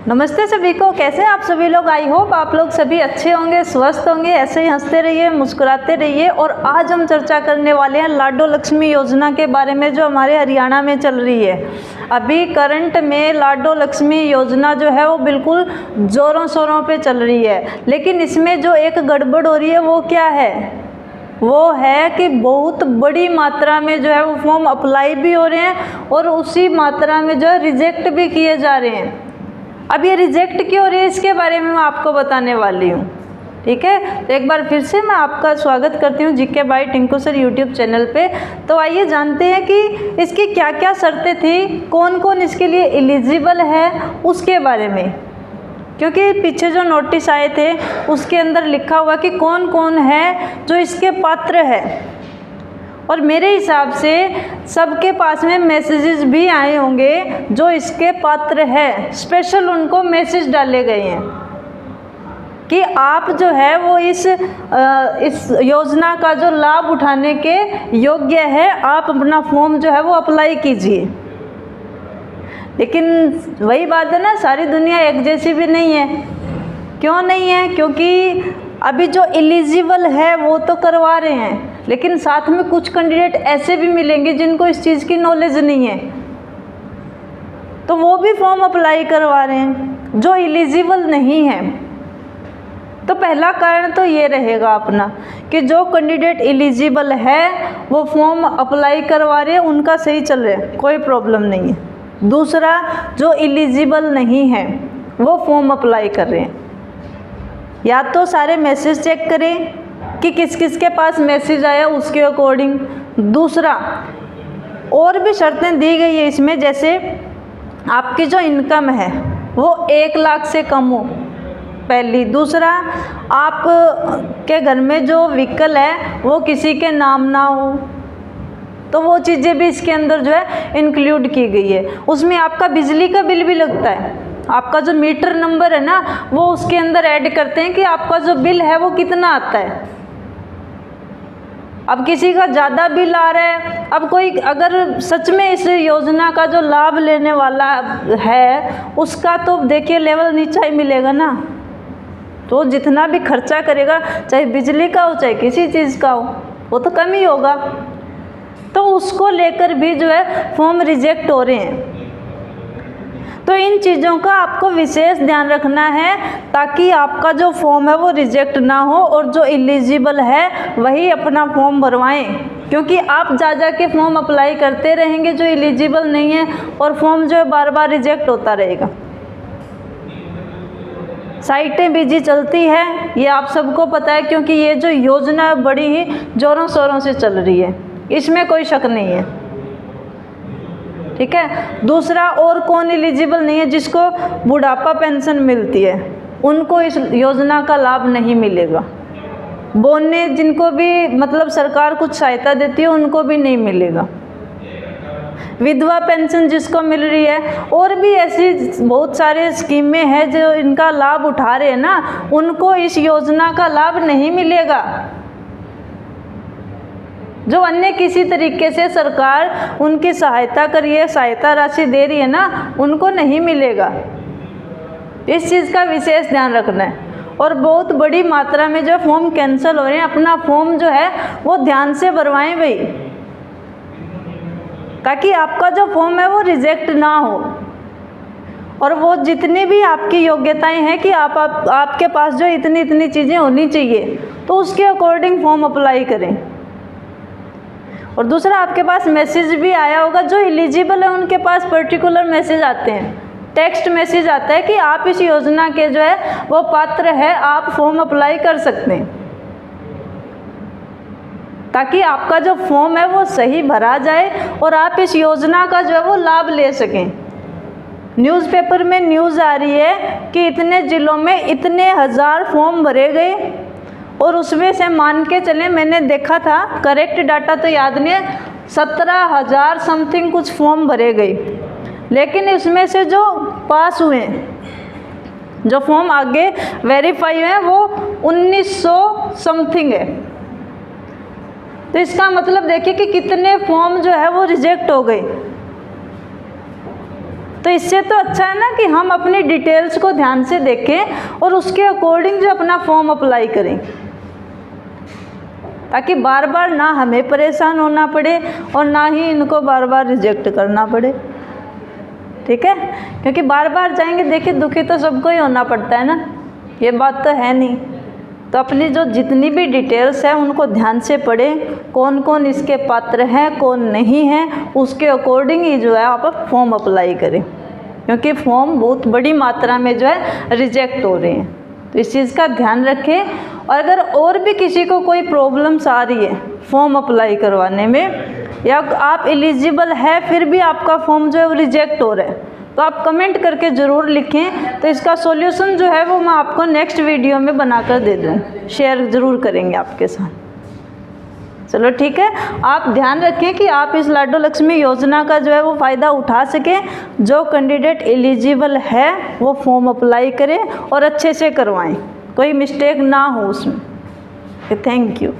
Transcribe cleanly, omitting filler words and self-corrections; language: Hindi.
नमस्ते सभी को, कैसे हैं आप सभी लोग। आई होप आप लोग सभी अच्छे होंगे, स्वस्थ होंगे, ऐसे ही हंसते रहिए, मुस्कुराते रहिए। और आज हम चर्चा करने वाले हैं लाडो लक्ष्मी योजना के बारे में, जो हमारे हरियाणा में चल रही है। अभी करंट में लाडो लक्ष्मी योजना जो है वो बिल्कुल ज़ोरों शोरों पे चल रही है, लेकिन इसमें जो एक गड़बड़ हो रही है वो क्या है, वो है कि बहुत बड़ी मात्रा में जो है वो फॉर्म अप्लाई भी हो रहे हैं और उसी मात्रा में जो है रिजेक्ट भी किए जा रहे हैं। अब ये रिजेक्ट क्यों हो रही है, इसके बारे में मैं आपको बताने वाली हूँ। ठीक है, तो एक बार फिर से मैं आपका स्वागत करती हूँ GK by Tinku sir YouTube channel पे। तो आइए जानते हैं कि इसकी क्या क्या शर्तें थी, कौन कौन इसके लिए एलिजिबल है उसके बारे में। क्योंकि पीछे जो नोटिस आए थे उसके अंदर लिखा हुआ कि कौन कौन है जो इसके पात्र है, और मेरे हिसाब से सबके पास में मैसेजेस भी आए होंगे जो इसके पात्र है। स्पेशल उनको मैसेज डाले गए हैं कि आप जो है वो इस योजना का जो लाभ उठाने के योग्य है, आप अपना फॉर्म जो है वो अप्लाई कीजिए। लेकिन वही बात है ना, सारी दुनिया एक जैसी भी नहीं है। क्यों नहीं है? क्योंकि अभी जो एलिजिबल है वो तो करवा रहे हैं, लेकिन साथ में कुछ कैंडिडेट ऐसे भी मिलेंगे जिनको इस चीज़ की नॉलेज नहीं है, तो वो भी फॉर्म अप्लाई करवा रहे हैं जो एलिजिबल नहीं है। तो पहला कारण तो ये रहेगा अपना कि जो कैंडिडेट एलिजिबल है वो फॉर्म अप्लाई करवा रहे हैं, उनका सही चल रहा है, कोई प्रॉब्लम नहीं है। दूसरा, जो एलिजिबल नहीं है वो फॉर्म अप्लाई कर रहे हैं, या तो सारे मैसेज चेक करें कि किस किस के पास मैसेज आया उसके अकॉर्डिंग। दूसरा, और भी शर्तें दी गई है इसमें, जैसे आपकी जो इनकम है वो 1 लाख से कम हो पहली। दूसरा, आप के घर में जो व्हीकल है वो किसी के नाम ना हो, तो वो चीज़ें भी इसके अंदर जो है इंक्लूड की गई है। उसमें आपका बिजली का बिल भी लगता है, आपका जो मीटर नंबर है ना वो उसके अंदर ऐड करते हैं कि आपका जो बिल है वो कितना आता है। अब किसी का ज़्यादा बिल आ रहा है, अब कोई अगर सच में इस योजना का जो लाभ लेने वाला है उसका तो देखिए लेवल नीचा ही मिलेगा ना, तो जितना भी खर्चा करेगा, चाहे बिजली का हो चाहे किसी चीज़ का हो, वो तो कम ही होगा। तो उसको लेकर भी जो है फॉर्म रिजेक्ट हो रहे हैं। तो इन चीज़ों का आपको विशेष ध्यान रखना है ताकि आपका जो फॉर्म है वो रिजेक्ट ना हो और जो एलिजिबल है वही अपना फॉर्म भरवाएं। क्योंकि आप जा के फॉर्म अप्लाई करते रहेंगे जो एलिजिबल नहीं है, और फॉर्म जो है बार बार रिजेक्ट होता रहेगा। साइटें बिजी चलती है, ये आप सबको पता है, क्योंकि ये जो योजना है बड़ी ही ज़ोरों शोरों से चल रही है, इसमें कोई शक नहीं है। ठीक है। दूसरा, और कौन एलिजिबल नहीं है? जिसको बुढ़ापा पेंशन मिलती है उनको इस योजना का लाभ नहीं मिलेगा। बोनने जिनको भी मतलब सरकार कुछ सहायता देती है उनको भी नहीं मिलेगा। विधवा पेंशन जिसको मिल रही है, और भी ऐसी बहुत सारे स्कीमें हैं जो इनका लाभ उठा रहे हैं ना, उनको इस योजना का लाभ नहीं मिलेगा। जो अन्य किसी तरीके से सरकार उनकी सहायता कर रही है, सहायता राशि दे रही है ना, उनको नहीं मिलेगा। इस चीज़ का विशेष ध्यान रखना है। और बहुत बड़ी मात्रा में जो फॉर्म कैंसिल हो रहे हैं, अपना फॉर्म जो है वो ध्यान से भरवाएं भाई, ताकि आपका जो फॉर्म है वो रिजेक्ट ना हो। और वो जितनी भी आपकी योग्यताएं हैं कि आपके पास जो इतनी चीज़ें होनी चाहिए, तो उसके अकॉर्डिंग फॉर्म अप्लाई करें। और दूसरा, आपके पास मैसेज भी आया होगा, जो एलिजिबल है उनके पास पर्टिकुलर मैसेज आते हैं, टेक्स्ट मैसेज आता है कि आप इस योजना के जो है वो पात्र है, आप फॉर्म अप्लाई कर सकते हैं, ताकि आपका जो फॉर्म है वो सही भरा जाए और आप इस योजना का जो है वो लाभ ले सकें। न्यूज़पेपर में न्यूज़ आ रही है कि इतने ज़िलों में इतने हज़ार फॉर्म भरे गए, और उसमें से मान के चलें, मैंने देखा था, करेक्ट डाटा तो याद नहीं है, 17,000 समथिंग कुछ फॉर्म भरे गए, लेकिन इसमें से जो पास हुए, जो फॉर्म आगे वेरीफाई हुए, वो 1900 समथिंग है। तो इसका मतलब देखिए कि कितने फॉर्म जो है वो रिजेक्ट हो गए। तो इससे तो अच्छा है ना कि हम अपनी डिटेल्स को ध्यान से देखें और उसके अकॉर्डिंग जो अपना फॉर्म अप्लाई करें, ताकि बार बार ना हमें परेशान होना पड़े और ना ही इनको बार बार रिजेक्ट करना पड़े। ठीक है, क्योंकि बार बार जाएंगे, देखिए दुखी तो सबको ही होना पड़ता है ना, ये बात तो है नहीं। तो अपनी जो जितनी भी डिटेल्स है उनको ध्यान से पढ़ें, कौन कौन इसके पात्र हैं कौन नहीं है, उसके अकॉर्डिंग ही जो है आप फॉर्म अप्लाई करें, क्योंकि फॉर्म बहुत बड़ी मात्रा में जो है रिजेक्ट हो रहे हैं। तो इस चीज़ का ध्यान रखें। और अगर और भी किसी को कोई प्रॉब्लम्स आ रही है फॉर्म अप्लाई करवाने में, या आप एलिजिबल है फिर भी आपका फॉर्म जो है वो रिजेक्ट हो रहा है, तो आप कमेंट करके ज़रूर लिखें। तो इसका सॉल्यूशन जो है वो मैं आपको नेक्स्ट वीडियो में बनाकर दे दूँ, शेयर ज़रूर करेंगे आपके साथ। चलो ठीक है, आप ध्यान रखें कि आप इस लाडो लक्ष्मी योजना का जो है वो फ़ायदा उठा सकें। जो कैंडिडेट एलिजिबल है वो फॉर्म अप्लाई करें और अच्छे से करवाएं, कोई मिस्टेक ना हो उसमें। Thank you.